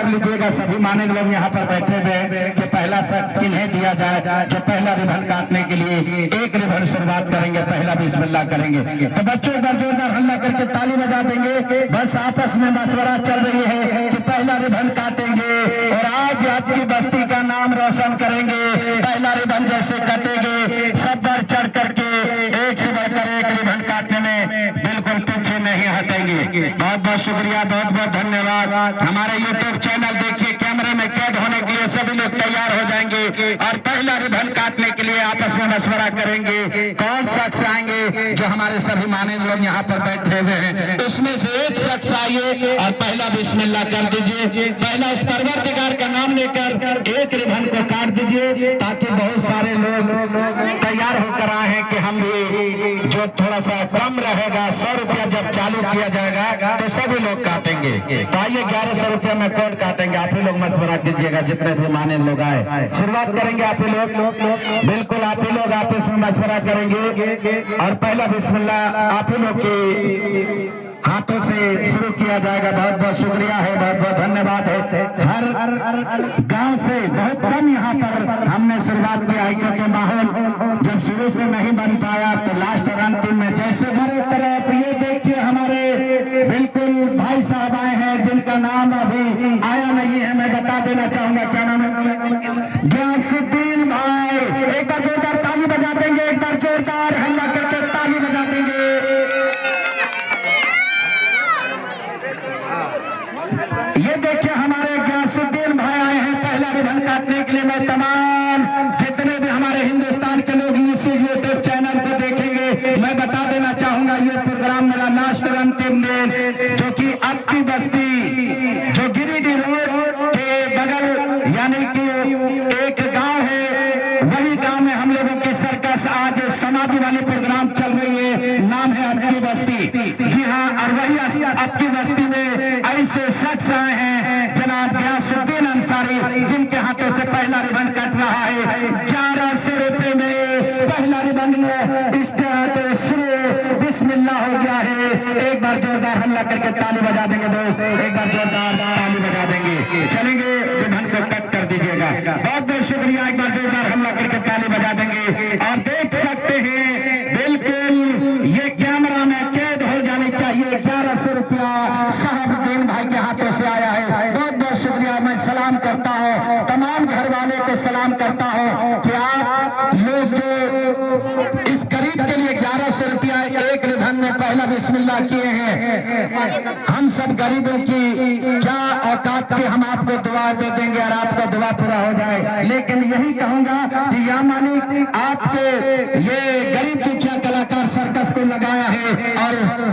कर लीजिएगा सभी माने लोग यहाँ पर बैठे हुए हैं कि पहला शख्स किन्हें दिया जाए जो पहला रिबन काटने के लिए एक रिबन शुरुआत करेंगे, पहला बिस्मिल्लाह करेंगे। तो बच्चों एक बार जोरदार हल्ला करके ताली बजा देंगे। बस आपस में मशवरा चल रही है कि पहला रिबन काटेंगे और आज आपकी बस्ती का नाम रोशन करेंगे। पहला रिबन जैसे कटेंगे सब बढ़ चढ़ करके एक से बढ़कर एक रिबन काटने में बिल्कुल पीछे नहीं हटेंगे। बहुत बहुत शुक्रिया, बहुत बहुत धन्यवाद। हमारे यूट्यूब चैनल देखिए, कैमरे में कैद होने के लिए सभी लोग तैयार हो जाएंगे और पहला रिबन काटने के लिए आपस में मशवरा करेंगे कौन शख्स आएंगे जो हमारे सभी माने लोग यहाँ पर बैठे हुए हैं। उसमें से एक शख्स आइए और पहला बिस्मिल्लाह कर दीजिए। पहला उस परवरदिगार का नाम लेकर एक रिबन को काट दीजिए ताकि बहुत सारे लोग तैयार होकर आए हैं कि हम भी जो थोड़ा सा कम रहेगा 100 रुपया जब चालू किया जाएगा तो सभी लोग काटेंगे। तो आइए 1100 रुपया में कौन काटेंगे, आप ही लोग मशवरा कीजिएगा। जितने भी माने लोग आए शुरुआत करेंगे आप ही लोग, बिल्कुल आप ही लोग आपस में मशवरा करेंगे और पहला बिस्मिल्लाह आप ही लोग के हाथों से शुरू किया जाएगा। बहुत बहुत शुक्रिया है, बहुत बहुत धन्यवाद है। हर गांव से बहुत कम यहाँ पर हमने शुरुआत किया है क्योंकि माहौल जब शुरू से नहीं बन पाया तो लास्ट और अंतिम में जैसे हमारे तरफ ये देखिए हमारे बिल्कुल भाई साहब आए हैं जिनका नाम अभी आया नहीं है। मैं बता देना चाहूंगा क्या नाम है, गयासुद्दीन भाई। एक बार जोरदार ताली बजा देंगे, एक बार जोरदार हल्ला करके ताली बजा देंगे। ये देखिए हमारे गयासुद्दीन भाई आए हैं पहला रिबन काटने के लिए। मैं तमाम जितने भी हमारे हिंदुस्तान के लोग इसी यूट्यूब चैनल को देखेंगे मैं बता देना चाहूंगा ये प्रोग्राम मेरा लास्ट और अंतिम दिन जो कि आपकी बस्ती जो गिरिडीह रोड के बगल यानी कि एक गांव है, वही गांव में हम लोगों की सर्कस आज समाधि वाली प्रोग्राम चल रही है। नाम है आपकी बस्ती। जी हाँ, और वही आपकी बस्ती में ऐसे शख्स आए हैं जनाब गयासुद्दीन अंसारी जिनके हाथों से पहला रिबन कट रहा है। 1100 रुपए में पहला रिबन में स्टार्ट शुरू बिस्मिल्लाह हो गया है। एक बार जोरदार हल्ला करके ताली बजा देंगे दोस्त, एक बार जोरदार ताली बजा देंगे। चलेंगे रिबन को कट कर दीजिएगा। बहुत बहुत शुक्रिया, एक बार जोरदार हल्ला करके ताली बजा देंगे। और देख सकते हैं बिल्कुल ये कैमरा में कैद हो जानी चाहिए। 1100 रुपया साहबुद्दीन भाई के हाथों से आया है। बहुत बहुत शुक्रिया। मैं सलाम करता हूँ तमाम घर वाले को सलाम करता हूँ कि आप लोग जो इस गरीब के लिए 1100 रुपया एक रिबन में पहला बिस्मिल्लाह किए हैं। हम सब गरीबों की क्या औकात के हम आपको दुआ दे देंगे और आपका दुआ पूरा हो जाए। लेकिन यही कहूंगा कि या मालिक आपके ये गरीब दुखिया कलाकार सर्कस को लगाया है और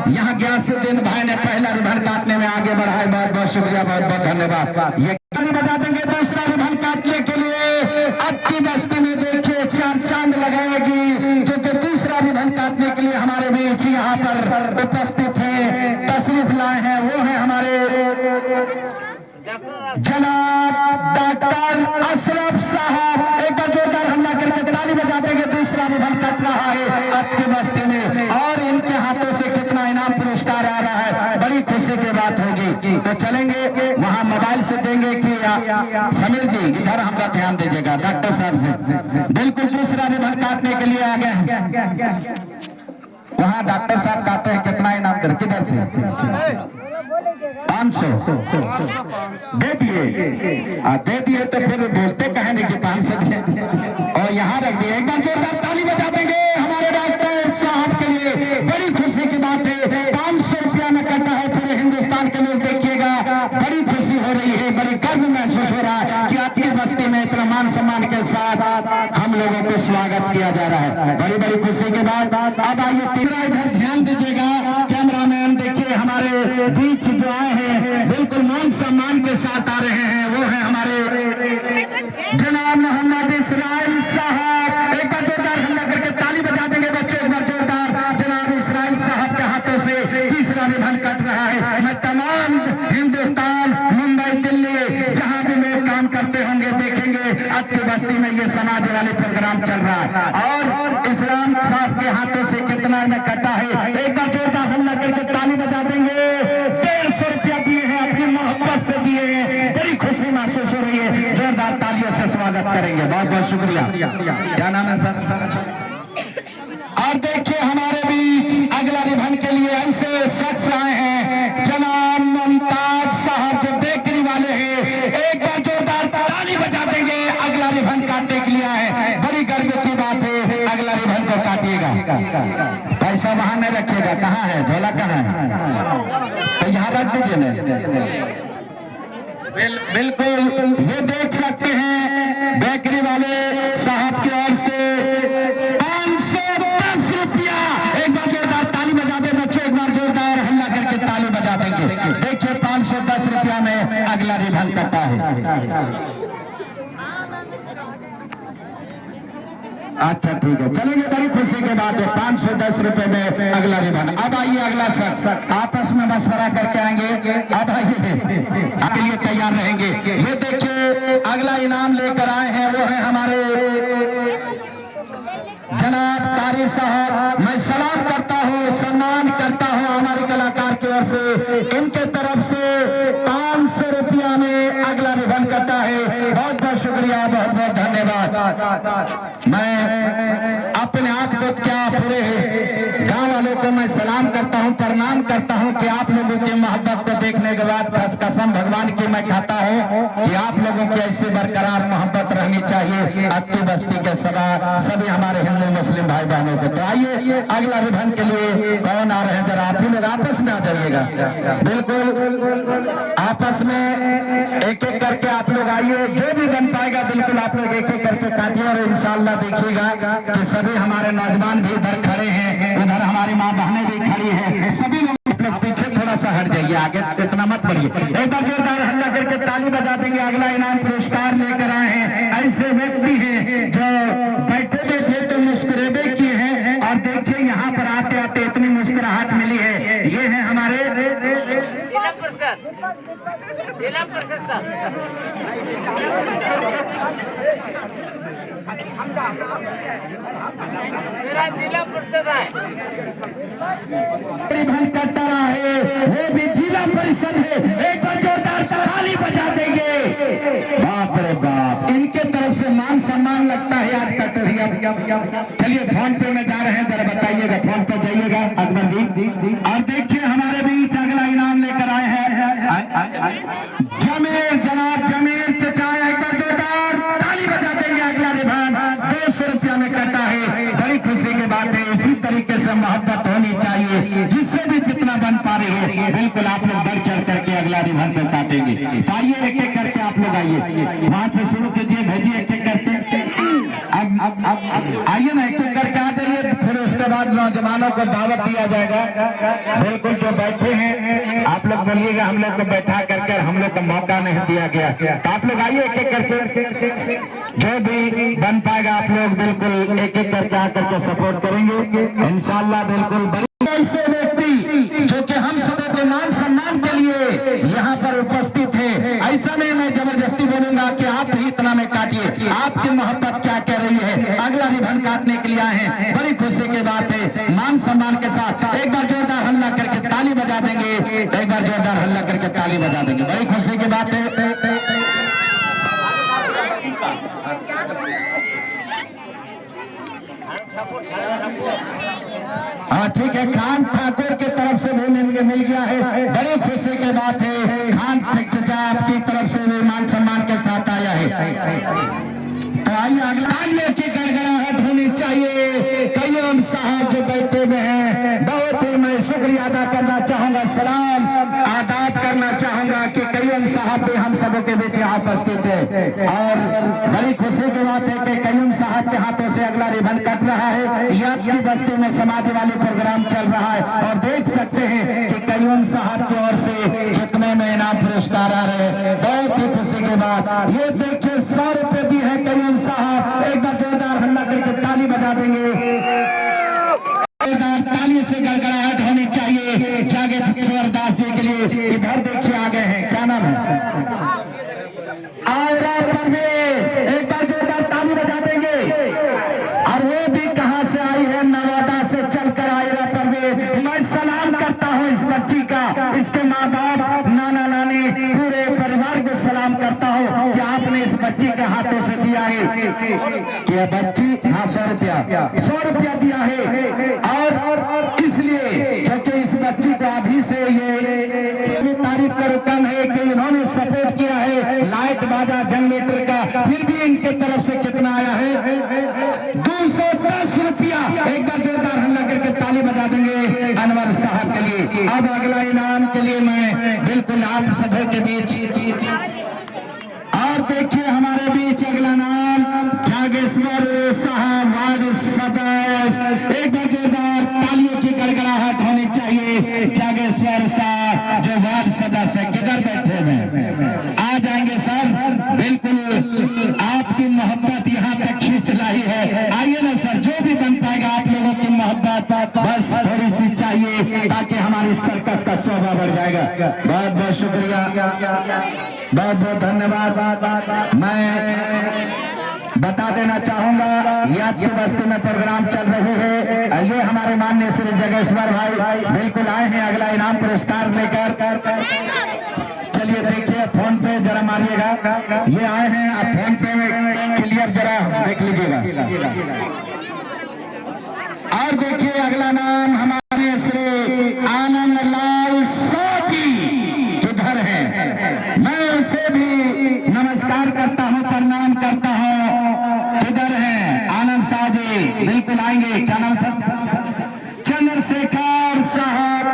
यहाँ गयासुद्दीन भाई ने पहला रिबन काटने में आगे बढ़ा है। बहुत बहुत शुक्रिया, बहुत बहुत धन्यवाद। ये ताली बजा देंगे दूसरा रिबन काटने के लिए। आपकी बस्ती में देखिए 4 चांद लगाएगी क्योंकि दूसरा रिबन काटने के लिए हमारे बीच यहाँ पर उपस्थित है, तशरीफ लाए हैं। वो है हमारे जनाब डॉक्टर अशरफ साहब। एक बार जोरदार हल्ला करके ताली बजा देंगे। दूसरा रिबन कट रहा है आपकी बस्ती में और इनके हाथों से कितना इनाम पुरस्कार आ रहा है, बड़ी खुशी की बात होगी। तो चलेंगे वहां मोबाइल से देंगे कि समीर जी इधर हमारा ध्यान दीजिएगा डॉक्टर साहब से। बिल्कुल दूसरा रिबन काटने के लिए आ गए हैं। वहाँ डॉक्टर साहब कहते हैं कितना इनाम कर, किधर से 500 दे दिए तो फिर बोलते कहे नहीं कि 500 और यहाँ रख दिए। एक बार जोरदार ताली बजा देंगे हमारे डॉक्टर साहब के लिए। बड़ी खुशी की बात है 500 रुपया में कटा है। पूरे हिंदुस्तान के लोग देखिएगा, बड़ी खुशी हो रही है, बड़ी गर्व महसूस हो रहा है कि आपकी बस्ती में इतना मान सम्मान के साथ हम लोगों को स्वागत किया जा रहा है। बड़ी बड़ी खुशी के बाद अब आइए तीसरा इधर ध्यान दीजिएगा। कैमरामैन देखिए हमारे बीच जो आए हैं बिल्कुल मान सम्मान के साथ आ रहे हैं। वो है हमारे जनाब मोहम्मद इसराइल साहब। एक बार जोरदार हल्ला करके ताली बजा देंगे बच्चे, एक बार जोरदार। जनाब इसराइल साहब के हाथों से तीसरा रिबन कट रहा है। मैं तमाम हिंदुस्तान, मुंबई, दिल्ली जहां भी लोग काम करते होंगे देखेंगे आपकी बस्ती में ये समाधि वाले प्रोग्राम चल रहा है और इस्लाम साहब के हाथों से कितना में कटा है। एक बार जोरदार हल्ला करके ताली बजा देंगे। 150 रुपया दिए हैं, अपनी मोहब्बत से दिए हैं। बड़ी हो रही है, जोरदार तालियों से स्वागत करेंगे। बहुत बहुत शुक्रिया। क्या नाम है सर? और देखिए हमारे बीच अगला रिबन के लिए ऐसे शख्स आए हैं, जनाब मुमताज साहब जो बेकरी वाले हैं। एक बार जोरदार ताली बजा देंगे। अगला रिबन काटने के लिए है, बड़ी गर्व की बात है। अगला रिबन को काटिएगा, पैसा वहां में रखिएगा। कहाँ है झोला, कहाँ है? तो यहाँ रख दीजिए ना। बिल्कुल ये देख सकते हैं बेकरी वाले साहब की ओर से 510 रुपया। एक बार जोरदार ताली बजा दे बच्चों, एक बार जोरदार हल्ला करके ताली बजा देंगे। देखिए 510 रुपया में अगला रिबन कटा है। अच्छा ठीक है, चलेंगे। बड़ी खुशी की बात है, 510 रुपए में अगला रिबन। अब आइए अगला शख्स, आपस में मशवरा करके आएंगे। अब आइए, आपके लिए तैयार रहेंगे। ये देखिए अगला इनाम लेकर आए हैं, वो है हमारे जनाब कारी साहब। मैं सलाम करता हूँ, सम्मान करता हूँ हमारे कलाकार की ओर से। इनके तरफ से 500 रुपया में अगला रिबन कटा है। बहुत बहुत शुक्रिया, बहुत बहुत धन्यवाद। मैं अपने आप को क्या पूरे गांव वालों को मैं सलाम करता हूं, प्रणाम करता हूं कि आप लोगों की मोहब्बत को देखने के बाद कसम भगवान की मैं खाता हूं कि आप लोगों की ऐसी बरकरार मोहब्बत रहनी चाहिए अक्की बस्ती के सभी हमारे हिंदू मुस्लिम भाई बहनों को। तो आइए अगला रिबन के लिए कौन आ रहे हैं, जरा आप ही लोग आपस में आ जाइएगा। बिल्कुल आपस में एक एक करके आप लोग आइए, जो भी बन पाएगा बिल्कुल आप लोग एक एक करके काटिए। और इंशाअल्लाह देखिएगा कि सभी हमारे नौजवान भी इधर खड़े हैं, उधर हमारी माँ बहनें भी खड़ी हैं। सभी लोग पीछे थोड़ा सा हट जाइए, आगे इतना मत बढ़िए। एक बार जोरदार हल्ला करके ताली बजा देंगे। अगला इनाम पुरस्कार लेकर आए हैं ऐसे व्यक्ति हैं जो बैठे बैठे तो मुस्कुराते किए हैं, और देखिए यहाँ पर आते आते इतनी मुस्कुराहट मिली है। ये है हमारे जिला परिषद रिबन कटा रहा है, वो भी जिला परिषद है। एक बार जोरदार ताली बजा देंगे। बाप रे बाप, इनके तरफ से मान सम्मान लगता है आज कटोरिया। चलिए फोन पे में जा रहे हैं, जरा बताइएगा, फोन पे जाइएगा अकबर जी। और देखिए हमारे बीच अगला इनाम लेकर आए हैं जमीर, जनाब जमीर चचा। एक बार जोरदार ताली बजा देंगे। अगला रिबन 200 रुपया में कटा है। बड़ी खुशी की बात है, इसी तरीके से मोहब्बत होनी चाहिए, जिससे भी जितना बन पा रहे हैं बिल्कुल आप लोग बढ़ चढ़ करके अगला रिबन पे काटेंगे। तो आइए एक एक करके आप लोग आइए, वहां से शुरू कीजिए, भेजिए एक एक करके। अब आइए ना, एक एक करके आ जाइए, फिर उसके बाद नौजवानों को दावत दिया जाएगा। बिल्कुल जो बैठे हैं आप लोग बोलिएगा हम लोग को बैठा करके, हम लोग को मौका नहीं दिया गया। तो आप लोग आइए एक एक करके, जो भी बन पाएगा आप लोग बिल्कुल एक एक करके आकर के सपोर्ट करेंगे इंशाअल्लाह। बिल्कुल ऐसे व्यक्ति जो कि हम सबों के मान सम्मान के लिए यहाँ पर उपस्थित है, ऐसा नहीं मैं जबरदस्ती बोलूंगा कि आप ही इतना में काटिए। आपकी मोहब्बत क्या कह रही है, अगला रिबन काटने के लिए आए हैं। बड़ी खुशी की बात है, मान सम्मान के साथ एक बार जोरदार हल्ला करके ताली बजा देंगे। एक बार जोरदार हल्ला करके ताली बजा देंगे, बड़ी खुशी की बात है। हाँ ठीक है, खान ठाकुर की तरफ से भी मिल गया है। बड़ी खुशी की बात है, खान चचा आपकी तरफ से भी मान सम्मान के साथ आया है। तो आइए अगला की गड़गड़ाहट होनी चाहिए। कय्यूम साहब जो बैठे हुए हैं, बहुत ही मैं शुक्रिया अदा करना चाहूंगा, सलाम आदाब करना चाहूंगा कि कय्यूम साहब भी हम सबों के बीच यहाँ उपस्थित है। और बड़ी खुशी की बात है कि कय्यूम साहब के हाथों से अगला रिबन कट रहा है। याद की बस्ती में समाधि वाली प्रोग्राम चल रहा है, और देख सकते हैं कि कय्यूम साहब की ओर से कितने में इनाम पुरस्कार आ रहे हैं। बहुत ही खुशी की बात। ये देखिए 100 रुपए दी है कय्यूम साहब। एक बार जोरदार हल्ला करके ताली बजा देंगे। जोरदार ताली से गड़गड़ाहट होनी चाहिए जागे स्वरदास जी के लिए। इधर देखिए आ गए हैं, क्या नाम है, आयरा परवेज। एक बार जोरदार ताली बजा देंगे। और वो भी कहां से आई है, नवादा से चलकर आयरा परवेज। मैं सलाम करता हूं इस बच्ची का, इसके माँ बाप, नाना नानी, पूरे परिवार को सलाम करता हूं कि आप कि यह बच्ची, हाँ 100 रुपया दिया है। और इसलिए क्योंकि इस बच्ची को अभी से ये तारीफ का रकम है कि इन्होंने सपोर्ट किया है लाइट बाजा जनरेटर का, फिर भी इनके तरफ से कितना आया है 210 रुपया। एक बार जोरदार हल्ला करके ताली बजा देंगे अनवर साहब के लिए। अब अगला इनाम के लिए मैं बिल्कुल आप सभी के बीच, और देखिए हमारे बीच अगला नाम जागेश्वर साहब वार्ड सदस्य। एक बार जोरदार तालियों की गड़गड़ाहट होनी चाहिए। जागेश्वर साहब जो वार्ड सदस्य किधर बैठे हुए, आ जाएंगे सर। बिल्कुल आपकी मोहब्बत यहाँ तक खींच लाई है। आइए ना सर, जो भी बन पाएगा आप लोगों की मोहब्बत बस थोड़ी सी चाहिए ताकि हमारी सर्कस का शोभा बढ़ जाएगा। बहुत बहुत शुक्रिया, बहुत बहुत धन्यवाद। मैं बता देना चाहूंगा याद की बस्ती में प्रोग्राम चल रही है। ये हमारे माननीय श्री जगेश्वर भाई बिल्कुल आए हैं अगला इनाम पुरस्कार लेकर। चलिए देखिए फोन पे जरा मारिएगा, ये आए हैं। आप फोन पे में क्लियर जरा देख लीजिएगा। और देखिए अगला नाम हमारे श्री आनंद लाल साजी किधर है, मैं उसे भी नमस्कार करता हूँ, प्रणाम करता हूँ। किधर है आनंद साजी, बिल्कुल आएंगे। क्या नाम सर? चंद्रशेखर साहब।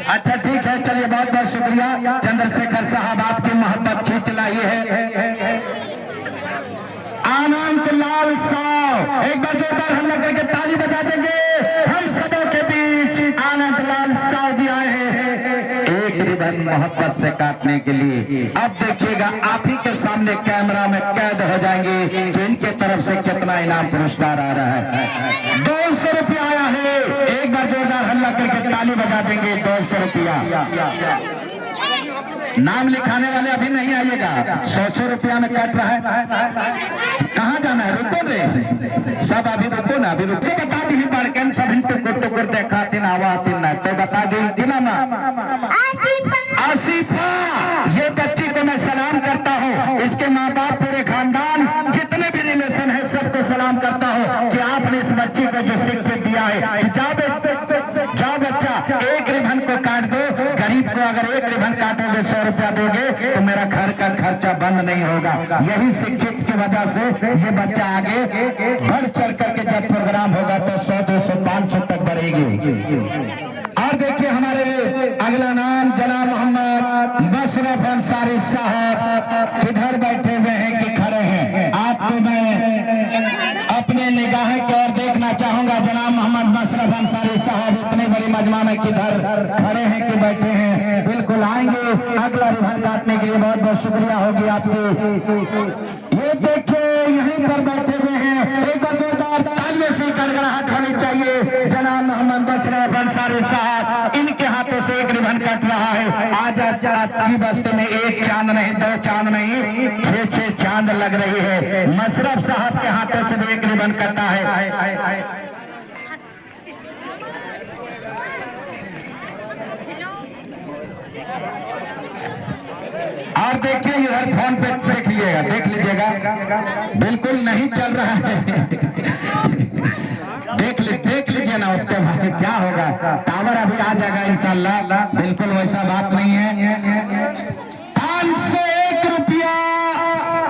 अच्छा ठीक है, चलिए बहुत बहुत शुक्रिया चंद्रशेखर साहब, आपकी मोहब्बत खींच लाई है। आनंद लाल साहब, एक बार जोरदार हल्ला करके ताली बजा देंगे। हम सबों के बीच आनंद लाल साहब जी आए हैं एक रिबन मोहब्बत से काटने के लिए। अब देखिएगा आप ही के सामने कैमरा में कैद हो जाएंगे कि इनके तरफ से कितना इनाम पुरस्कार आ रहा है। 200 रुपया आया है। एक बार जोरदार हल्ला करके ताली बजा देंगे। 200 रुपया। नाम लिखाने वाले अभी नहीं आइएगा, 100 रुपया में कट रहा है। कहाँ जाना है? रुको रे सब, अभी रुको ना, अभी रुको। बता दी बड़कन सब टुकुर टुकुर देखा तीन आवा तीन ना, तो बता दी ना आसिफा। ये बच्ची को मैं सलाम करता हूँ, इसके माँ बाप पूरे खानदान जितने भी रिलेशन है सबको सलाम करता हूँ कि आपने इस बच्ची को जो शिक्षा दिया है कि जाओ बच्चा एक रिबन को काट दो। गरीब को अगर एक रिबन काटोगे 100 रुपया दोगे तो मेरा घर का खर्चा बंद नहीं होगा। यही शिक्षित की वजह से ये बच्चा आगे बढ़ चढ़ करके जब प्रोग्राम होगा तो 100, 200, 500 तक बढ़ेगी। और देखिए हमारे अगला नाम जनाब मोहम्मद मशरफ अंसारी साहब किधर बैठे हुए हैं कि खड़े हैं? आपको मैं अपने निगाह की ओर देखना चाहूंगा। जनाब मोहम्मद मशरफ अंसारी साहब इतने बड़ी मजमा में किधर खड़े हैं कि बैठे हैं? बिल्कुल आएंगे अगला रिबन काटने के लिए। बहुत बहुत शुक्रिया होगी आपकी। ये देखिए यहीं पर बैठे हुए हैं, एक बार जोरदार तालियों से गड़गड़ाहट होनी चाहिए। जनाब मोहम्मद मशरफ अंसारी साहब, इनके हाथों से एक रिबन कट रहा है। आज आपकी बस्ती में एक चांद नहीं, 2 चांद नहीं, 6 चांद लग रही है। मशरफ साहब के हाथों से भी एक रिबन कटा है। और देखिए इधर फोन पे देख लीजिएगा, बिल्कुल नहीं चल रहा है। देख लीजिए ना, उसके बाद क्या होगा। टावर अभी आ जाएगा इंशाल्लाह, बिल्कुल वैसा बात नहीं है। 501 रुपया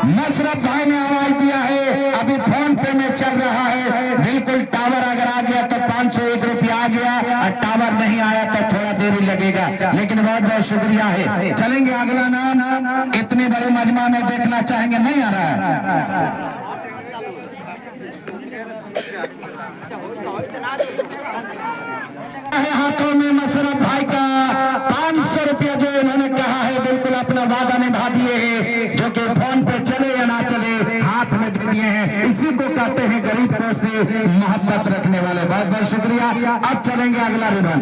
मशरफ भाई ने आवाज दिया है, अभी फोन पे में चल रहा है। बिल्कुल टावर अगर आ गया तो 501 रुपया आ गया, और टावर नहीं आया तो थोड़ा देरी लगेगा, लेकिन बहुत बहुत शुक्रिया है। चलेंगे अगला नाम, इतने बड़े मजमा में देखना चाहेंगे, नहीं आ रहा है। हाथों में मशरफ भाई का 500 रुपया जो इन्होंने कहा है, बिल्कुल अपना वादा निभा दिए हैं। जो कि फोन पे चले या ना चले हाथ में दे दिए हैं। इसी को कहते हैं गरीब को से मोहब्बत रखने वाले। बहुत बहुत शुक्रिया। अब चलेंगे अगला रिबन।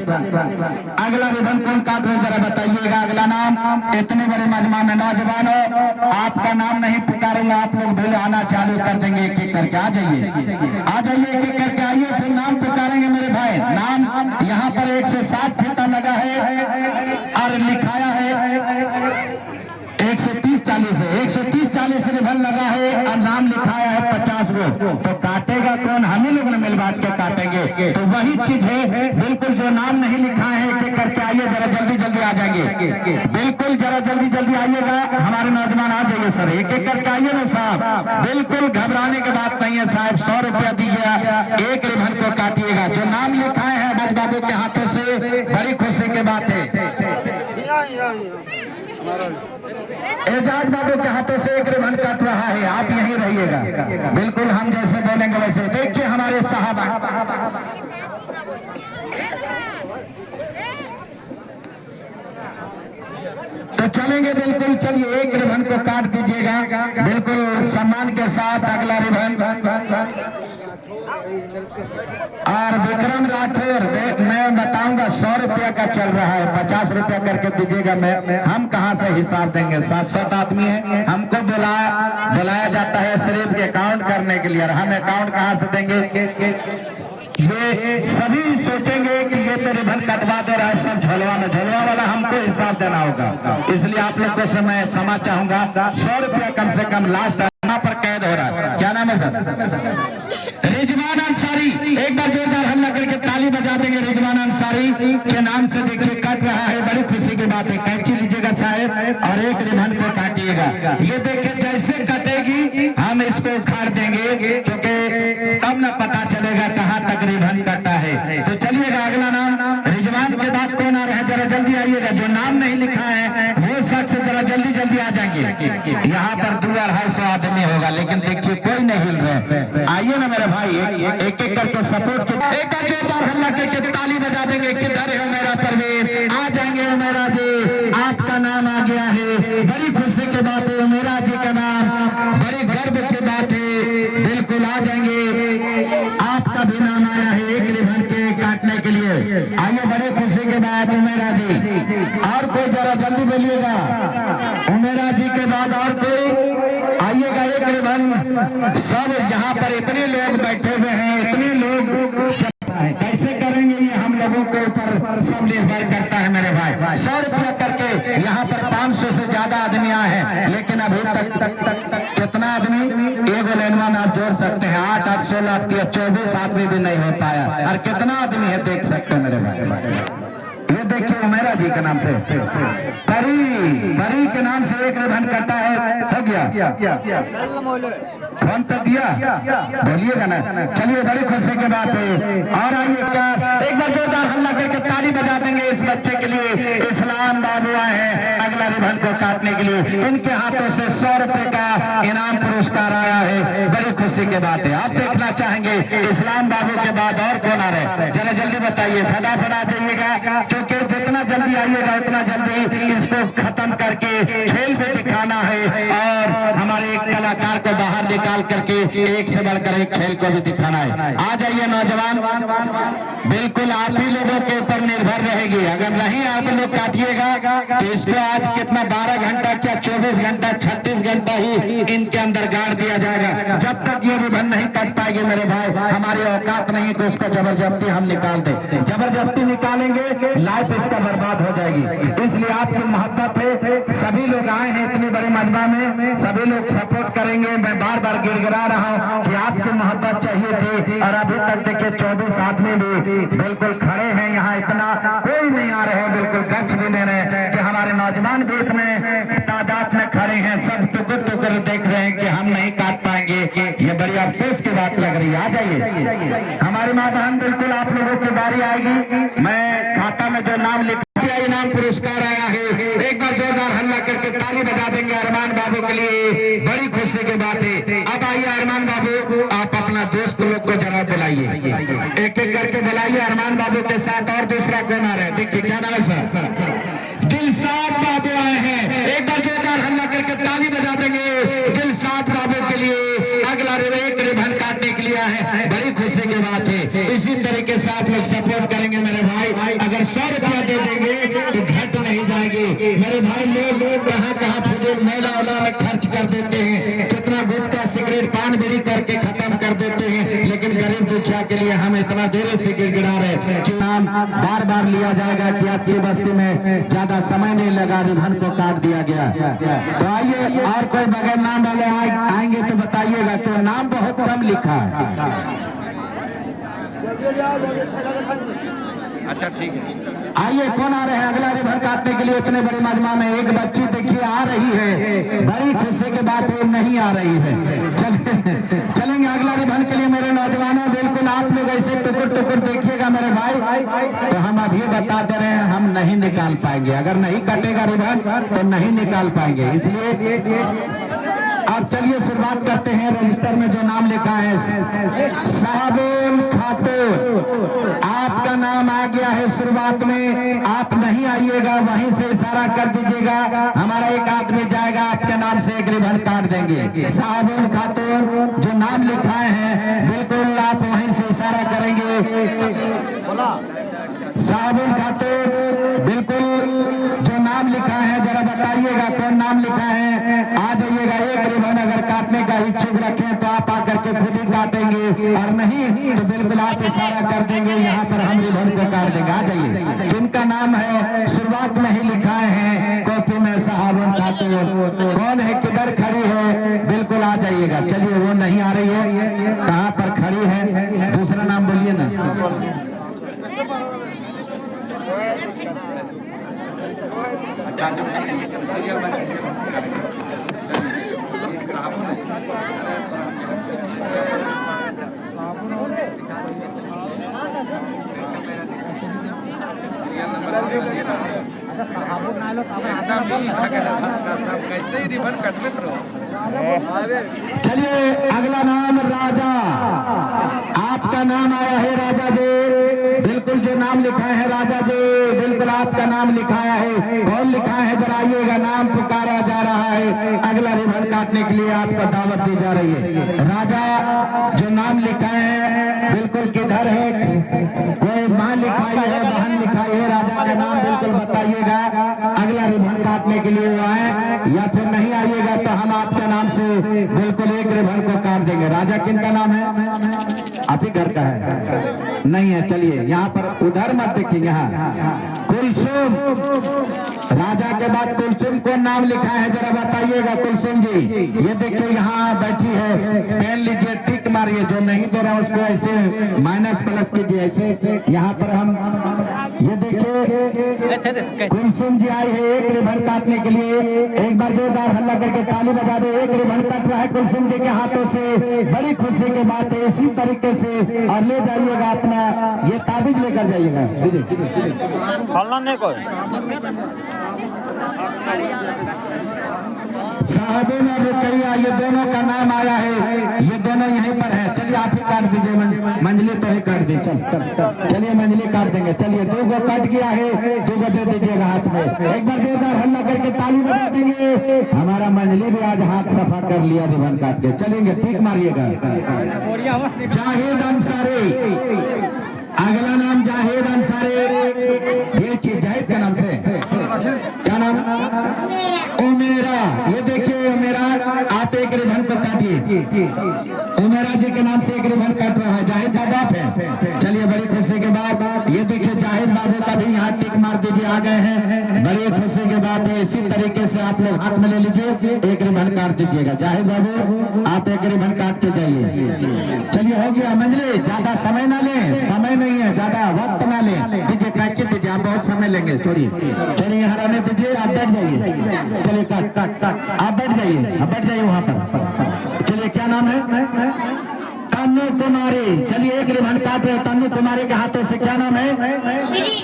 अगला रिबन कौन काट रहे जरा बताइएगा। अगला नाम, इतने बड़े मजमा में नौजवानों, आपका नाम नहीं पुकारूंगा, आप लोग भी आना चालू कर देंगे एक एक करके। आ जाइए एक एक करके आइए, फिर नाम पुकारेंगे मेरे भाई। नाम यहाँ पर 160 फीता लगा है और लिखाया है 130-40 है। 130-40 40 रिबन लगा है और नाम लिखाया है 50 गो, तो काटेगा कौन? हम ही लोग मिल बांट के काटेंगे। तो वही चीज है, बिल्कुल जो नाम नहीं लिखा है एक एक करके आइए, जरा जल्दी जल्दी आ जाएंगे, बिल्कुल जरा जल्दी जल्दी आइएगा। हमारे नौजवान आ जाइए सर, एक एक करके आइए ना साहब, बिल्कुल घबराने की बात नहीं है साहब। 100 रुपया दीजिएगा, एक रिबन को काटिएगा। जो नाम लिखा है अहमद बाबू के हाथों से, बड़ी खुशी की बात है। एजाज बाबू के हाथों से एक रिबन कट रहा है, आप यहीं रहिएगा, बिल्कुल हम जैसे बोलेंगे वैसे। देखिए हमारे साहब तो चलेंगे, बिल्कुल चलिए, एक रिबन को काट दीजिएगा बिल्कुल सम्मान के साथ। अगला रिबन और विक्रम राठौर, मैं बताऊंगा 100 रुपया का चल रहा है, 50 रुपया करके दीजिएगा। मैं हम कहां से हिसाब देंगे? 700 आदमी है, हमको बुलाया जाता है सिर्फ अकाउंट करने के लिए, और हम अकाउंट कहां से देंगे? ये सभी सोचेंगे कि ये तो रिबन कटवा दे रहा है सब झोलवा वाला हमको हिसाब देना होगा। इसलिए आप लोग को मैं क्षमा चाहूंगा, 100 रुपया कम से कम लास्ट यहाँ पर कैद हो रहा है। क्या नाम है सर? रिजवान अंसारी, एक बार जोरदार हल्ला करके ताली बजा देंगे रिजवान अंसारी के नाम से। देखिए कट रहा है, बड़ी खुशी की बात है। कैंची लीजिएगा साहब और एक रिबन को काटिएगा। ये देखिए जैसे कटेगी हम इसको उखाड़ देंगे, क्योंकि तब न पता चलेगा कहाँ तक रिबन कटा है। तो चलिएगा अगला नाम, रिजवान के बाद कौन आ रहा है? जरा जल्दी आइएगा। जो नाम नहीं लिखा है वो शख्स जरा जल्दी जल्दी आ जाएंगे। यहाँ पर 200-250 आदमी होगा, लेकिन देखिए कोई नहीं हिल रहे। आइए ना मेरे भाई, एक एक करके सपोर्ट के एक जोरदार हल्ला करके ताली बजा देंगे। किधर है मेरा परवीन? आ जाएंगे उमेरा जी, आपका नाम आ गया है, बड़ी खुशी की बात है। उमेरा जी का नाम, बड़ी गर्व की बात है, बिल्कुल आ जाएंगे। आपका भी नाम आया है एक रिबन के काटने के लिए। आइए, बड़े खुशी के बाद उमेरा जी, और कोई जरा जल्दी बोलिएगा। उमेरा जी के बाद और कोई आइएगा, एक रिबन। सब यहाँ पर इतने लोग बैठे हुए हैं, इतने लोग कैसे करेंगे ये हम लोगों के ऊपर सब निर्भर करता है मेरे भाई। 100 रुपया करके यहाँ पर 500 से ज्यादा आदमी आए हैं, लेकिन अभी तक कितना आदमी? एक लेनवा में आप जोड़ सकते हैं, 8, 8, 16, 24 आदमी भी नहीं हो पाया। और कितना आदमी है देख सकते हैं मेरे भाई। ये देखिए उमेरा जी के नाम से, परी के नाम से एक रिबन कटा है। हो गया फोन पे दिया, बोलिएगा ना। चलिए, बड़ी खुशी की बात है। और आइए एक बार जोरदार हल्ला करके ताली बजा देंगे इस बच्चे के लिए। इस्लाम बाबू आए हैं अगला रिबन को काटने के लिए। इनके हाथों से 100 रुपए का इनाम पुरस्कार आया है, बड़ी खुशी की बात है। आप देखना चाहेंगे इस्लाम बाबू के बाद और कौन आ रहे हैं? जरा जल्दी बताइए, फटाफट आ जाइएगा, क्योंकि जितना जल्दी आइएगा उतना जल्दी इसको खत्म करके खेल भी दिखाना है, और हमारे एक कलाकार को बाहर निकाल करके एक से बढ़कर एक खेल को भी दिखाना है। आ जाइए नौजवान, बिल्कुल आप ही लोगों के ऊपर निर्भर रहेगी। अगर नहीं आप लोग काटिएगा तो इसको आज कितना 12 घंटा क्या 24 घंटा 36 घंटा ही इनके अंदर गाड़ दिया जाएगा। जब तक ये रिबन नहीं काट पाएंगे मेरे भाई, हमारी औकात नहीं कि उसको जबरदस्ती हम निकाल दे। जबरदस्ती निकालेंगे लाइफ इसका बर्बाद हो जाएगी। इसलिए आपकी मोहब्बत है, सभी लोग आए हैं इतनी बड़ी मजमा में, सभी लोग सपोर्ट करेंगे। मैं बार बार गिड़गिड़ा रहा हूँ कि आपकी मोहब्बत चाहिए थी, और अभी तक देखिए 24 आदमी भी बिल्कुल खड़े हैं यहाँ, इतना कोई नहीं आ रहे हैं, बिल्कुल गच भी नहीं रहे कि हमारे नौजवान भी इतने तादाद में खड़े हैं, सब टुकर टुकर देख रहे हैं कि हम नहीं काट पाएंगे। ये बड़ी अफसोस की बात लग रही है। आ जाइए हमारी माँ बहन, बिल्कुल आप लोगों की बारी आएगी। मैं खाता में जो नाम लिख इनाम पुरस्कार आया है, एक बार जोरदार हल्ला करके ताली बजा देंगे अरमान बाबू के लिए, बड़ी खुशी की बात है। अब आइए अरमान बाबू, आप अपना दोस्त लोग को जरा बुलाइए, एक एक करके बुलाइए अरमान बाबू के साथ। और दूसरा कौन आ रहा है? देखिए क्या नाम है सर? दिलशाद बाबू आए हैं, एक बार जोरदार हल्ला करके ताली बजा देंगे दिलशाद बाबू के लिए। अगला एक रिबन काटने के लिए है, बड़ी खुशी की बात है। इसी तरीके से आप लोग सपोर्ट करेंगे मेरे भाई। अगर 100 रुपया दे देंगे तो घट नहीं जाएगी मेरे भाई। लोग कहाँ फजूल मेला में खर्च कर देते हैं, कितना गुटखा सिगरेट पान बीड़ी करके खत्म कर देते हैं, लेकिन गरीब दुखिया के लिए हम इतना देर से गिड़गिड़ा रहे। नाम बार बार लिया जाएगा कि आपकी बस्ती में ज्यादा समय नहीं लगा, रिबन को काट दिया गया। तो आइए, और कोई बगैर नाम वाले आएंगे तो बताइएगा, तो नाम बहुत कम लिखा है। अच्छा ठीक है, आइए कौन आ रहे हैं अगला रिबन काटने के लिए? इतने बड़े मजमा में एक बच्ची देखिए आ रही है, बड़ी खुशी की बात है, नहीं आ रही है। चलेंगे अगला रिबन के लिए मेरे नौजवानों। बिल्कुल आप लोग ऐसे टुकुर टुकुर देखिएगा मेरे भाई, तो हम अभी बता दे रहे हैं हम नहीं निकाल पाएंगे। अगर नहीं कटेगा रिबन तो नहीं निकाल पाएंगे, इसलिए अब चलिए शुरुआत करते हैं। रजिस्टर में जो नाम लिखा है साबुन खातून, आपका नाम आ गया है शुरुआत में। आप नहीं आइएगा, वहीं से इशारा कर दीजिएगा, हमारा एक आदमी जाएगा आपके नाम से एक रिबन काट देंगे। साबुन खातून जो नाम लिखा है बिल्कुल आप वहीं से इशारा करेंगे। साबुन खातून बिल्कुल जो नाम लिखा है जरा बताइएगा कौन नाम लिखा है, आ जाइएगा। एक रिबन अगर काटने का इच्छुक रखें तो आप आकर के खुद ही काटेंगे, और नहीं तो बिल्कुल आप इशारा कर देंगे, यहाँ पर हम रिबन को काट देंगे। आ जाइए, जिनका नाम है शुरुआत में ही लिखा है कॉपी में साबुन खातून, कौन है, किधर खड़ी है, बिल्कुल आ जाइएगा। चलिए वो नहीं आ रही है, कहाँ पर खड़ी है, दूसरा नाम बोलिए ना। कैसे ही रिबन कटवे करो। चलिए अगला नाम राजा, आपका नाम आया है राजा जी। बिल्कुल जो नाम लिखा है राजा जी, बिल्कुल आपका नाम लिखाया है। कौन लिखा है जरा आइएगा, नाम पुकारा जा रहा है। अगला रिबन काटने के लिए आपको दावत दी जा रही है। राजा जो नाम लिखा है बिल्कुल किधर है, कोई माँ लिखाई है, बहन लिखाई है, राजा का नाम बिल्कुल बताइएगा। अगला रिबन काटने के लिए वो आए, या फिर नहीं आइएगा तो हम आपके नाम से बिल्कुल एक रिबन को काट देंगे। राजा किनका नाम है, आप ही घर का है? नहीं है, चलिए यहाँ पर उधर मत देखिए, यहाँ कुलसुम, राजा के बाद कुलसुम को नाम लिखा है जरा बताइएगा। कुलसुम जी ये देखिए यहाँ बैठी है, पेन लीजिए, टिक मारिए, जो नहीं दे रहा उसको ऐसे माइनस प्लस कीजिए, ऐसे यहाँ पर हम ये देखिए कुलसुम जी आई है एक रिबन काटने के लिए। एक बार जोरदार हल्ला करके ताली बजा दो। एक रिबन कट रहा है कुलसुम जी के हाथों से, बड़ी खुशी की बात है। इसी तरीके से और ले जाइएगा अपना ये ताबीज लेकर जाइएगा। साहबुन और रुकैया ये दोनों का नाम आया है, ये दोनों यहीं पर है। चलिए आप ही काट दीजिए, मंजली तो ही काट दी। चलिए मंजली काट देंगे। चलिए दो गो कट गया है, दो गो दे दीजिएगा हाथ में। एक बार जोरदार हल्ला करके ताली बजा देंगे। हमारा मंजली भी आज हाथ सफा कर लिया रिबन काट के। चलेंगे, ठीक मारिएगा। जाहिद अंसारी, अगला नाम जाहिद अंसारी। देखिए जाहिद के नाम से क्या नाम, उमेरा। ये देखिए उमेरा, आप एक रिबन को काटिए। उमेरा जी के नाम से एक रिबन काट रहा है, जाहिद का बाप है। चलिए बड़ी खुशी के बाद ये देखिए जाहिद बाबू का भी यहाँ टिक मार दीजिए, आ गए हैं। बड़ी खुशी की बात है। इसी तरीके से आप लोग हाथ में ले लीजिए, एक रिबन काट दीजिएगा। जाहिद बाबू आप एक रिबन काट के जाइए। चलिए हो गया मंजली, ज्यादा समय ना लें, समय नहीं है, ज्यादा वक्त ना लें। दीजिए कैचे दीजिए, आप बहुत समय लेंगे। छोड़िए चलिए यहाँ रहने दीजिए, आप बैठ जाइए। चलिए काट आप बैठ जाइए, आप बैठ जाइए वहाँ पर। चलिए क्या नाम है, तन्नू कुमारी। चलिए एक रिबन काट रहे तन्नू कुमारी के हाथों से, क्या नाम है,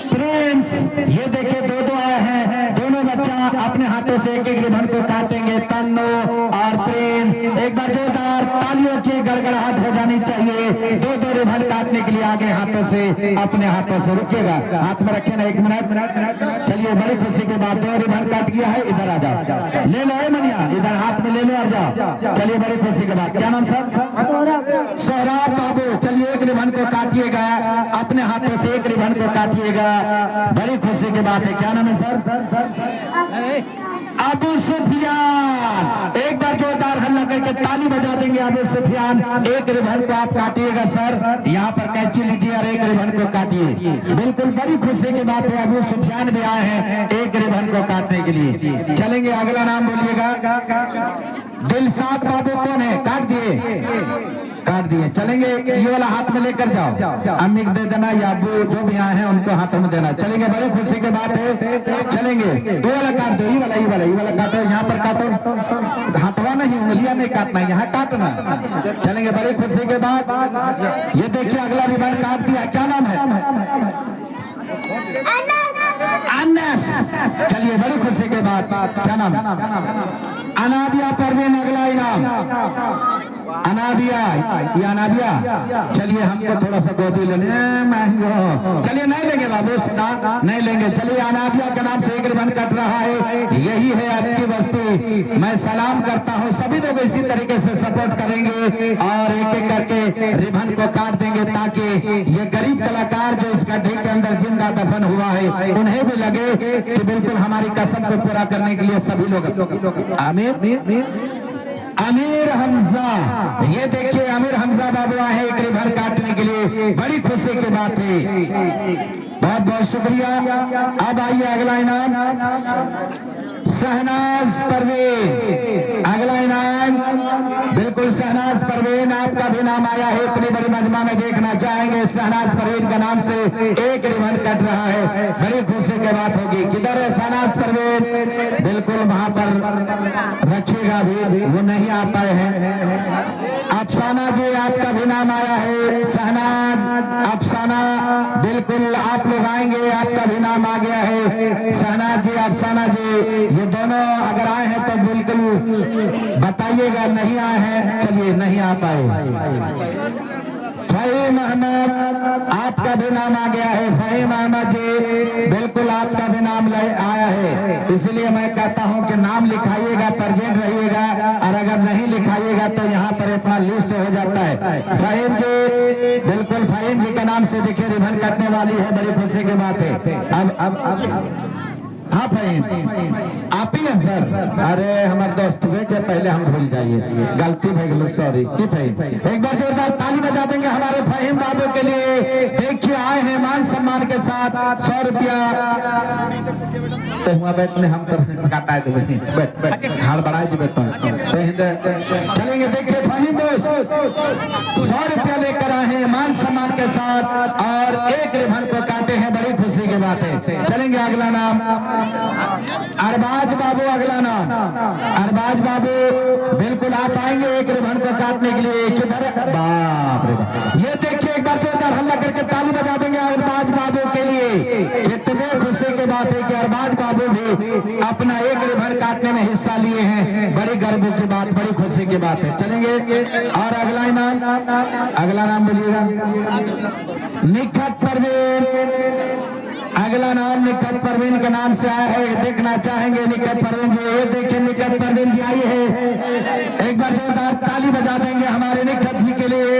प्रिंस। ये देखिए दो दो आए हैं, दोनों बच्चा अपने हाथों से एक एक रिबन को काटेंगे, तन्नू और प्रिंस। एक बार जोरदार तालियों की गड़गड़ाहट हो जानी चाहिए। दो दो रिबन काटने के लिए आगे हाथों से, अपने हाथों से। रुकिएगा, हाथ में रखिए ना, 1 मिनट। चलिए बड़ी खुशी के बाद 2 रिबन काट गया है, इधर आ जाओ, ले लो मनिया, इधर हाथ में ले लो और जाओ। चलिए बड़ी खुशी के बाद, क्या नाम सर, सोहराब बाबू। चलिए एक रिबन को काटिएगा, अपने हाथों से एक रिबन को काटिएगा। बड़ी खुशी की बात है, क्या नाम है सर, अबू सुफियान। एक बार जोरदार हल्ला करके ताली बजा देंगे अबू सुफियान, एक रिबन को आप काटिएगा सर, यहाँ पर कैंची लीजिए और एक रिबन को काटिए। बिल्कुल बड़ी खुशी की बात है, अबू सुफियान भी आए हैं एक रिबन को काटने के लिए। चलेंगे, अगला नाम बोलिएगा। दिलशाद बाबू कौन है? काट दिए। चलेंगे, ये वाला हाथ में लेकर जाओ, अम्मी को दे देना या अबू जो भी आए हैं उनको हाथों में देना। चलेंगे, बड़ी खुशी की बात है। चलेंगे, ये वाला काट दो, ये वाला काटो, यहाँ पर काटो, हाथवा नहीं, उंगलियां नहीं काटना, यहाँ काटना। चलेंगे, बड़ी खुशी के बाद ये देखिए अगला रिबन काट दिया। क्या नाम है? अनस। चलिए, बड़ी खुशी के बाद क्या नाम? अनाबिया परवीन। अगला इनाम अनाबिया, ये अनाबिया। चलिए, हमको थोड़ा सा गोदी लेने महंगो, चलिए नहीं लेंगे बाबू, सुना नहीं लेंगे। चलिए, अनाबिया के नाम से एक रिबन कट रहा है। यही है आपकी बस्ती। मैं सलाम करता हूँ, सभी लोग इसी तरीके से सपोर्ट करेंगे और एक एक करके रिबन को काट देंगे, ताकि ये गरीब कलाकार जो इस गड्ढे के अंदर जिंदा दफन हुआ है, उन्हें भी लगे कि बिल्कुल हमारी कसम को पूरा करने के लिए सभी लोग। अमीर हमजा, ये देखिए अमीर हमजा बाबू आए हैं एक रिबन काटने के लिए, बड़ी खुशी की बात है। बहुत बहुत शुक्रिया। अब आइए अगला इनाम शहनाज परवीन। अगला इनाम बिल्कुल शहनाज परवीन, आपका भी नाम आया है। इतनी बड़ी मजमा में देखना चाहेंगे, शहनाज परवीन का नाम से एक रिबन कट रहा है, बड़ी खुशी की बात होगी। किधर है शहनाज परवीन? बिल्कुल वहां पर रखिएगा, भी वो नहीं आ पाए हैं। अफसाना जी, आपका भी नाम आया है। शहनाज, अफसाना, बिल्कुल आप लोग आएंगे, आपका भी नाम आ गया है। शहनाज जी, अफसाना जी, ये दोनों अगर आए हैं तो बिल्कुल बताइएगा, नहीं आए हैं चलिए नहीं आ पाए। फहीम अहमद, आपका भी नाम आ गया है। फहीम अहमद जी, बिल्कुल आपका भी नाम आया है, इसलिए मैं कहता हूं कि नाम लिखाइएगा, प्रेजेंट रहिएगा, और अगर नहीं लिखाइएगा तो यहाँ पर अपना लिस्ट हो जाता है। फहीम जी, बिल्कुल फहीम जी के नाम से देखिए रिबन कटने वाली है, बड़ी खुशी की बात है। अब हाँ फहीम, आप ही हैं सर? अरे हमारे दोस्त हुए के पहले हम भूल जाइए, गलती हो गई, सॉरी। की फहीम, एक बार जोरदार ताली बजा देंगे हमारे फहीम बाबू के लिए। देखिए आए हैं मान सम्मान के साथ, 100 रुपया बैठने हम तो काटा बैठ हाल बढ़ा जी बैठ। चलेंगे, देखिए फहीम दोस्त 100 रुपया लेकर आए हैं मान सम्मान के साथ, और एक रिबन को काटे हैं, बड़ी खुशी की बात है। चलेंगे, अगला नाम अरबाज बाबू। अगला नाम अरबाज बाबू, बिल्कुल आप आएंगे एक रिबन को काटने के लिए। किधर? बाप रे, ये देखिए एक बार जोरदार हल्ला करके ताली बजा देंगे अरबाज बाबू के लिए। इतने खुशी की बात है कि अरबाज बाबू भी अपना एक रिबन काटने में हिस्सा लिए हैं, बड़ी गर्व की बात, बड़ी खुशी की बात है। चलेंगे, और अगला नाम बोलिएगा। निखत परवीन, अगला नाम निखत परवीन के नाम से आया है, देखना चाहेंगे निखत परवीन जी। ये देखिए निखत परवीन जी आई है, एक बार जोरदार ताली बजा देंगे हमारे निखत जी के लिए।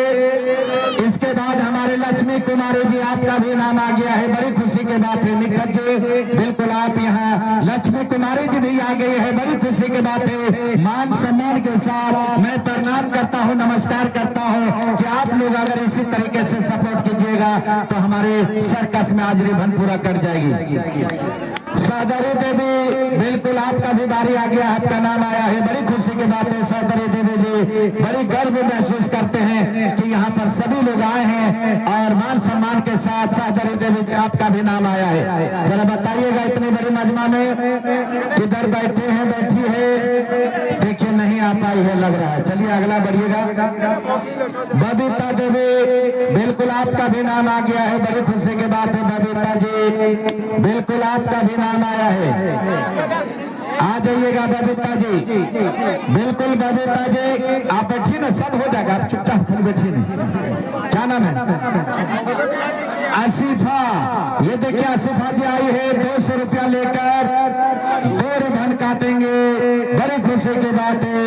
इसके बाद हमारे लक्ष्मी कुमारी जी, आपका भी नाम आ गया है, बड़ी खुशी की बात है निखत जी, बिल्कुल आप यहाँ लक्ष्मी कुमारी जी भी आ गई है, बड़ी खुशी की बात है। मान सम्मान के साथ मैं प्रणाम करता हूँ, नमस्कार करता हूँ कि आप लोग अगर इसी तरीके से सपोर्ट कीजिएगा तो हमारे सर्कस में आज रिबन पूरा कर जाएगी। सौदरी देवी, बिल्कुल आपका भी बारी आ गया, आपका नाम आया है, बड़ी खुशी की बात है। सौदरी देवी जी बड़ी गर्व महसूस करते हैं कि यहाँ पर सभी लोग आए हैं और मान सम्मान के साथ सौदरी देवी जी आपका भी नाम आया है। जरा बताइएगा इतनी बड़ी मजमा में किधर बैठे हैं, बैठी है, देखिए नहीं आ पाई है लग रहा है। चलिए अगला बढ़िएगा। बबीता देवी, बिल्कुल आपका भी नाम आ गया है, बड़ी खुशी की बात है। बबीता जी, बिल्कुल आपका भी नाम आया है, आ जाइएगा बबीता जी, बिल्कुल बबीता जी आप बैठिए ना, सब हो जाएगा, आप चुपचाप खुद बैठिए नहीं। क्या नाम है? आसिफा, ये देखिए आसिफा जी आई है, 200 रुपया लेकर 2 रिबन काटेंगे, बड़ी खुशी की बात है।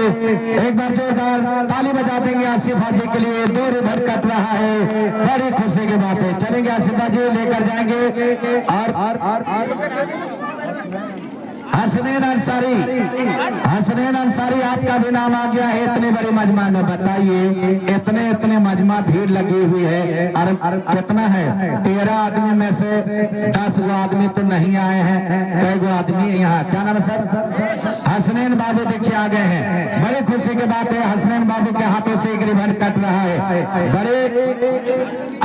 एक बार जोरदार ताली बजा देंगे आसिफा जी के लिए, 2 रिबन कट रहा है, बड़ी खुशी की बात है। चलेंगे आसिफा जी लेकर जाएंगे, और हसनैन अंसारी, हसनैन अंसारी आपका भी नाम आ गया है इतने बड़े मजमा में। बताइए इतने मजमा भीड़ लगी हुई है और कितना है 13 आदमी में से 10 गो आदमी तो नहीं आए हैं। कई गो आदमी है यहाँ, क्या नाम है सर? हसनैन बाबू देखिए आ गए हैं। बड़ी खुशी की बात है हसनैन बाबू के हाथों से एक रिबन कट रहा है। बड़े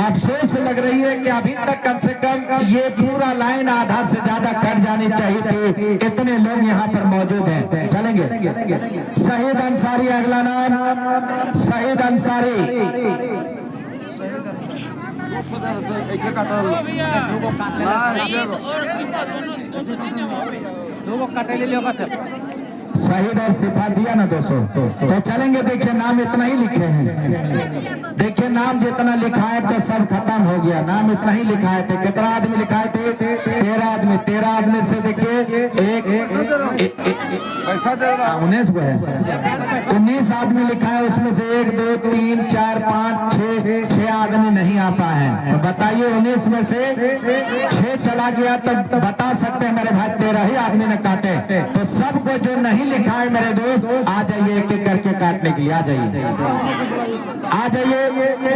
अफसोस लग रही है कि अभी तक कम से कम ये पूरा लाइन आधा से ज्यादा कट जानी चाहिए थी। इतने लोग यहाँ पर मौजूद हैं। चलेंगे शहीद अंसारी, अगला नाम शहीद अंसारी। शहीद और सिफा दिया ना 200 तो चलेंगे। देखिए नाम इतना ही लिखे हैं, देखिए नाम जितना लिखा है तो सब खत्म हो गया। नाम इतना ही लिखा है। कितना आदमी लिखा थे? 13 आदमी। 13 आदमी से देखिए एक 19 को है, 19 आदमी लिखा है। उसमें से 1 2 3 4 5 6 आदमी नहीं आ पाए हैं। तो बताइए 19 में से 6 चला गया तो बता सकते हैं मेरे भाई 13 ही आदमी ने काटे। तो सबको जो नहीं लिखा है मेरे दोस्त आ जाइए, एक एक करके काटने के लिए आ जाइए, आ जाइए,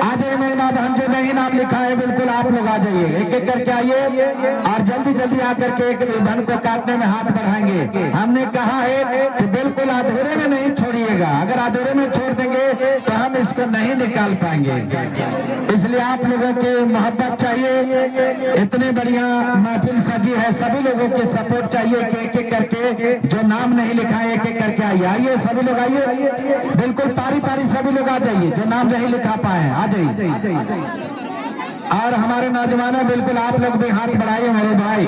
आ जाइए मेरे माँ बहन। जो नहीं नाम लिखा है बिल्कुल आप लोग आ जाइए, एक एक करके आइए और जल्दी जल्दी आकर के एक रिबन को काटने में हाथ बढ़ाएंगे। हमने कहा है कि बिल्कुल अधूरे में नहीं छोड़िएगा। अगर अधूरे में छोड़ देंगे तो हम इसको नहीं निकाल पाएंगे। इसलिए आप लोगों की मोहब्बत चाहिए। इतनी बढ़िया महफिल सजी है, सभी लोगों की सपोर्ट चाहिए कि एक एक करके जो नाम नहीं लिखा है एक एक करके आइए। आइए सभी लोग आइए, बिल्कुल पारी पारी सभी लोग आ जाइए। जो नाम नहीं लिखा पाए हैं आ जाइए। और हमारे नौजवानों बिल्कुल आप लोग भी हाथ बढ़ाइए मेरे भाई।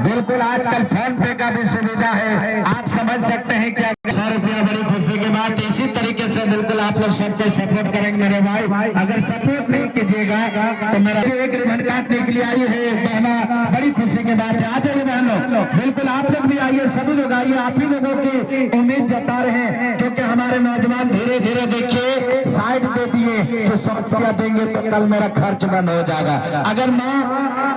बिल्कुल आजकल फोन पे का भी सुविधा है, आप समझ सकते हैं क्या 100 रुपया बड़ी खुशी की बात। इसी तरीके से बिल्कुल आप लोग सबको सपोर्ट करेंगे मेरे भाई। अगर सपोर्ट नहीं कीजिएगा तो मेरा एक रिबन काटने के लिए आई है बहना, बड़ी खुशी की बात है। आ जाइए बहन लोग, बिल्कुल आप लोग भी आइए, सभी लोग आइए। आप ही लोगों की उम्मीद जता रहे हैं क्योंकि हमारे नौजवान धीरे धीरे देखिए साइड दे दिए। जो 100 रुपया देंगे तो कल मेरा खर्च बंद हो जाएगा। अगर माँ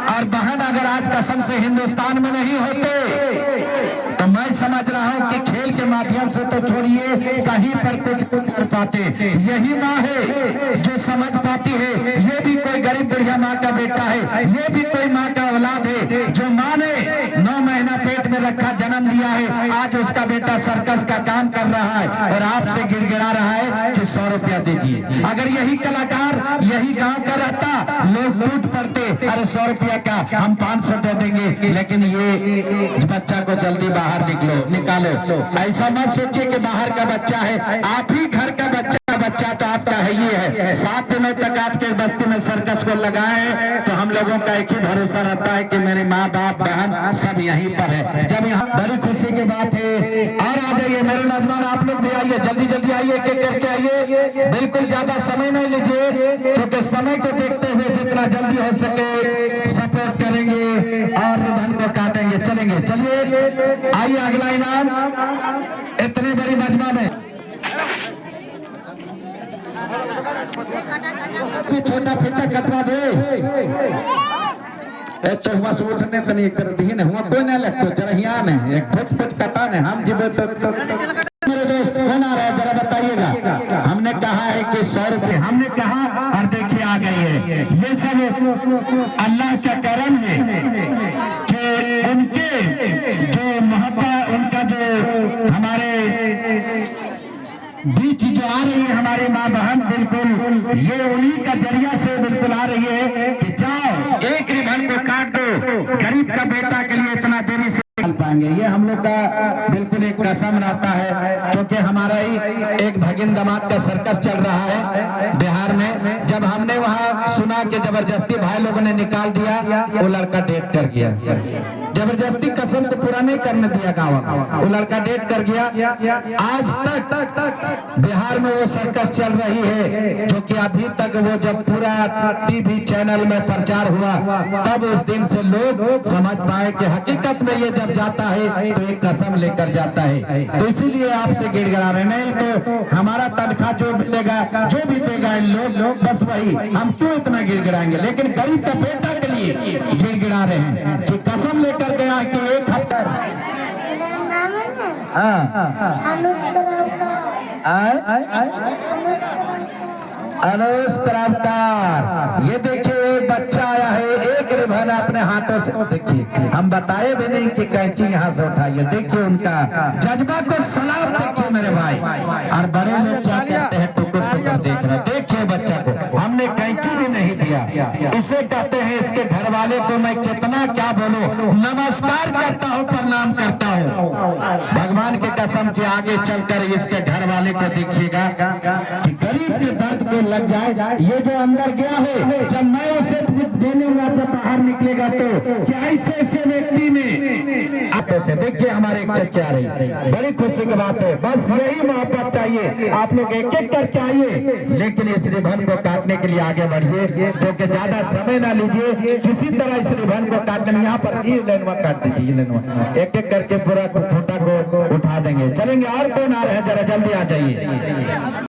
और बहन अगर आज कसम से हिंदुस्तान में नहीं होते तो मैं समझ रहा हूँ कि खेल के माध्यम से तो छोड़िए कहीं पर कुछ कर पाते। यही माँ है जो समझ पाती है। ये भी कोई गरीब बुढ़िया माँ का बेटा है, ये भी कोई माँ का औलाद है। जो माँ ने 9 महीना पेट में रखा जन्म लिया है, आज उसका बेटा सर्कस का काम कर रहा है और आपसे गिड़गिड़ा रहा है कि 100 रुपया दीजिए। अगर यही कलाकार यही गांव का रहता लोग टूट पड़ते, अरे 100 रुपया का हम 500 दे देंगे। लेकिन ये बच्चा को जल्दी बाहर निकालो। ऐसा मत सोचिए कि बाहर का बच्चा है, आप ही घर का बच्चा तो आपका है ही है। 7 दिनों तक आपके बस्ती में सर्कस को लगाए तो हम लोगों का एक ही भरोसा रहता है कि मेरे माँ बाप बहन सब यहीं पर है। जब यहाँ बड़ी खुशी की बात है। और आ जाइए मेरे नौजवान, आप लोग भी आइए, जल्दी जल्दी आइए, एक एक करके आइए। बिल्कुल ज्यादा समय नहीं लीजिए क्योंकि समय को देखते हुए जितना जल्दी हो सके सपोर्ट करेंगे और रिबन को काटेंगे। चलेंगे, चलिए आइए अगला इनाम इतनी बड़ी मजमा में छोटा फिटा कटवा दे। चौवा से उठने तनी एक तरह दी हुआ कोई ना लगतो चरहिया ने एक फुट फुट कटा ने हम जीवे तो मेरे दोस्त कौन आ रहा है जरा बताइएगा। हमने कहा है कि 100 रुपये हमने कहा और देखिए आ गई है। ये सब अल्लाह का करम है कि उनके जो मोहब्बत उनका जो हमारे बीच जो आ रही है हमारी माँ बहन, बिल्कुल ये उन्हीं का जरिया से बिल्कुल आ रही है कि जाओ एक रिबन को काट दो। गरीब का बेटा के लिए इतना देरी से निकल पाएंगे, ये हम लोग का बिल्कुल एक कसम रहता है। क्योंकि हमारा ही एक भगिन दामाद का सर्कस चल रहा है बिहार में। जब हमने वहाँ सुना कि जबरदस्ती भाई लोगों ने निकाल दिया, वो लड़का डेट कर गया। जबरदस्ती कसम को पूरा नहीं करने दिया गाँव, वो लड़का डेट कर गया। आज तक बिहार में वो सर्कस चल रही है जो कि अभी तक वो जब पूरा टीवी चैनल में प्रचार हुआ तब उस दिन से लोग समझ पाए कि हकीकत में ये जब जाता है तो एक कसम लेकर जाता है। तो इसीलिए आपसे गिड़गिड़ा रहे, नहीं तो हमारा तनख्वाह जो मिलेगा जो भी देगा लोग बस वही, हम क्यों इतना गिड़गिड़ाएंगे। लेकिन गरीब का बेटा के लिए गिड़गिड़ा रहे हैं कि कसम लेकर गया कि एक हफ्ता अनुज तरावकार, ये देखिए एक बच्चा आया है, एक रिबन अपने हाथों से, देखिए हम बताए भी नहीं कि कैंची यहाँ से उठाइए। देखिए उनका जज्बा को सलाम देखिए मेरे भाई। और बड़े लोग क्या कहते हैं, टुकुर टुकुर देख रहे। देखिए बच्चा को हमने कैंची भी नहीं दिया। इसे कहते हैं, इसके घर वाले को मैं कितना क्या बोलूं, नमस्कार करता हूँ, प्रणाम करता हूँ। भगवान की कसम के आगे चलकर इसके घर वाले को देखिएगा कि गरीब के दर्द को लग जाए। ये जो अंदर गया है, जब मैं उसे देने जब बाहर निकलेगा तो क्या ऐसे व्यक्ति में आप ऐसे देखिए हमारे एक चर्चा आ रही, बड़ी खुशी की बात है। बस यही मोहब्बत चाहिए, आप लोग एक एक करके आइए, लेकिन इस रिबन को काटने के लिए आगे बढ़िए, क्योंकि ज्यादा समय ना लीजिए। किसी तरह इस रिबन को काटने में यहाँ पर ये लेनवा काट दीजिए, लेनवा एक एक करके पूरा खूंटा को उठा देंगे। चलेंगे, और कौन आ रहे हैं, जरा जल्दी आ जाइए।